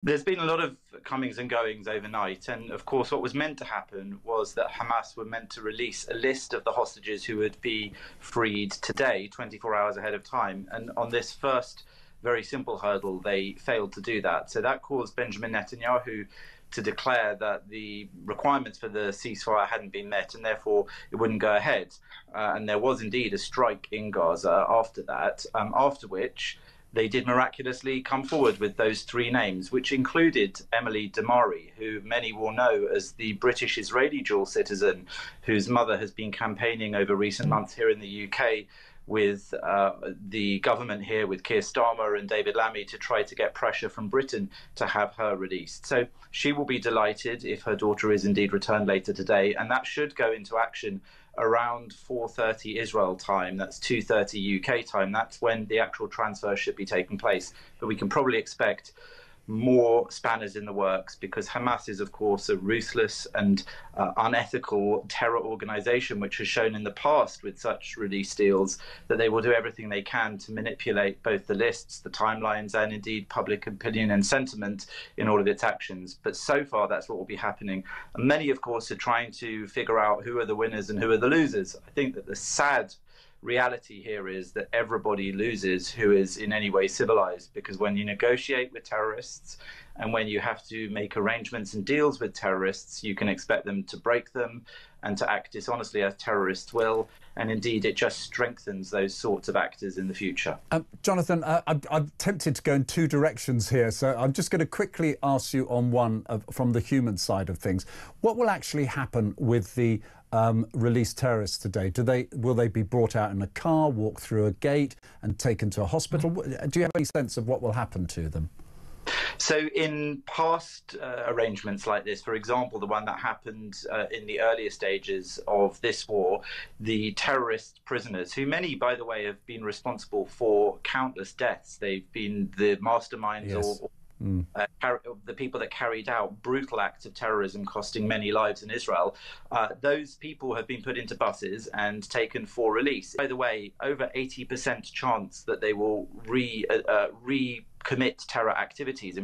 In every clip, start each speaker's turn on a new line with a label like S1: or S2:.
S1: There's been a lot of comings and goings overnight, and of course, what was meant to happen was that Hamas were meant to release a list of the hostages who would be freed today, 24 hours ahead of time. And on this first very simple hurdle, they failed to do that. So that caused Benjamin Netanyahu to declare that the requirements for the ceasefire hadn't been met and therefore it wouldn't go ahead. And there was indeed a strike in Gaza after that, after which they did miraculously come forward with those three names, which included Emily Damari, who many will know as the British-Israeli dual citizen, whose mother has been campaigning over recent months here in the UK with the government here, with Keir Starmer and David Lammy, to try to get pressure from Britain to have her released. So she will be delighted if her daughter is indeed returned later today, and that should go into action around 4:30 Israel time. That's 2:30 UK time. That's when the actual transfer should be taking place. But we can probably expect more spanners in the works, because Hamas is, of course, a ruthless and unethical terror organization, which has shown in the past with such release deals that they will do everything they can to manipulate both the lists, the timelines, and indeed public opinion and sentiment in all of its actions. But so far, that's what will be happening. And many, of course, are trying to figure out who are the winners and who are the losers. I think that the sad reality here is that everybody loses who is in any way civilized, because when you negotiate with terrorists and when you have to make arrangements and deals with terrorists, you can expect them to break them and to act dishonestly as terrorists will. And indeed, it just strengthens those sorts of actors in the future.
S2: Jonathan, I'm tempted to go in two directions here, so I'm just going to quickly ask you on one from the human side of things. What will actually happen with the released terrorists today? Will they be brought out in a car, walk through a gate and taken to a hospital? Do you have any sense of what will happen to them?
S1: So in past arrangements like this, for example, the one that happened in the earlier stages of this war, the terrorist prisoners, who many, by the way, have been responsible for countless deaths. They've been the masterminds, yes, or the people that carried out brutal acts of terrorism costing many lives in Israel. Those people have been put into buses and taken for release. By the way, over 80% chance that they will recommit terror activities.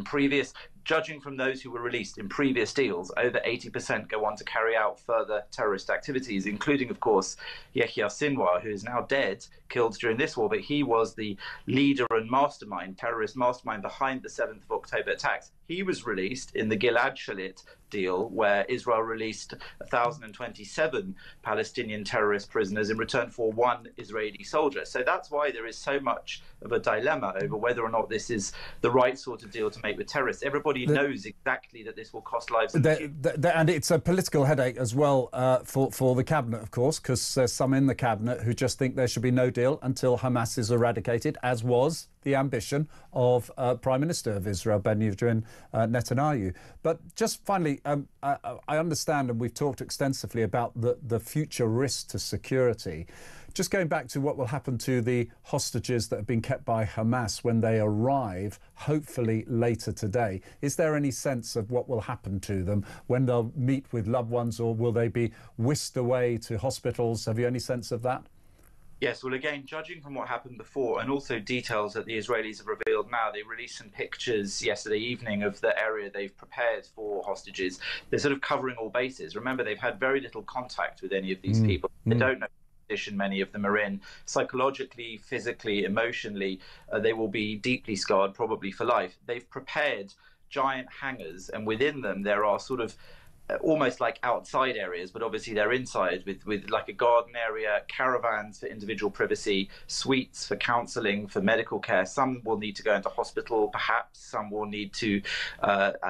S1: Judging from those who were released in previous deals, over 80% go on to carry out further terrorist activities, including, of course, Yahya Sinwar, who is now dead, killed during this war, but he was the leader and terrorist mastermind behind the 7th of October attacks. He was released in the Gilad Shalit deal, where Israel released 1,027 Palestinian terrorist prisoners in return for one Israeli soldier. So that's why there is so much of a dilemma over whether or not this is the right sort of deal to make with terrorists. Everybody knows exactly that this will cost lives in the future.
S2: And it's a political headache as well for the cabinet, of course, because there's some in the cabinet who just think there should be no deal until Hamas is eradicated, as was the ambition of Prime Minister of Israel, Benjamin Netanyahu. But just finally, I understand, and we've talked extensively about the future risk to security. Just going back to what will happen to the hostages that have been kept by Hamas when they arrive, hopefully later today. Is there any sense of what will happen to them when they'll meet with loved ones, or will they be whisked away to hospitals? Have you any sense of that?
S1: Yes, well, again, judging from what happened before and also details that the Israelis have revealed now, they released some pictures yesterday evening of the area they've prepared for hostages. They're sort of covering all bases. Remember, they've had very little contact with any of these people. They don't know the condition many of them are in. Psychologically, physically, emotionally, they will be deeply scarred, probably for life. They've prepared giant hangars, and within them there are sort of almost like outside areas, but obviously they're inside, with like a garden area, caravans for individual privacy, suites for counselling, for medical care. Some will need to go into hospital, perhaps. Some will need to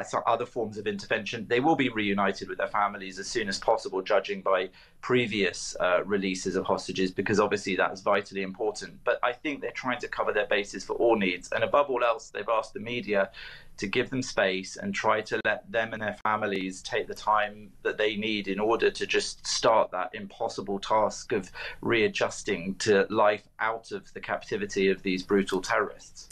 S1: some other forms of intervention. They will be reunited with their families as soon as possible, judging by previous releases of hostages, because obviously that's vitally important. But I think they're trying to cover their bases for all needs. And above all else, they've asked the media to give them space and try to let them and their families take the time that they need in order to just start that impossible task of readjusting to life out of the captivity of these brutal terrorists.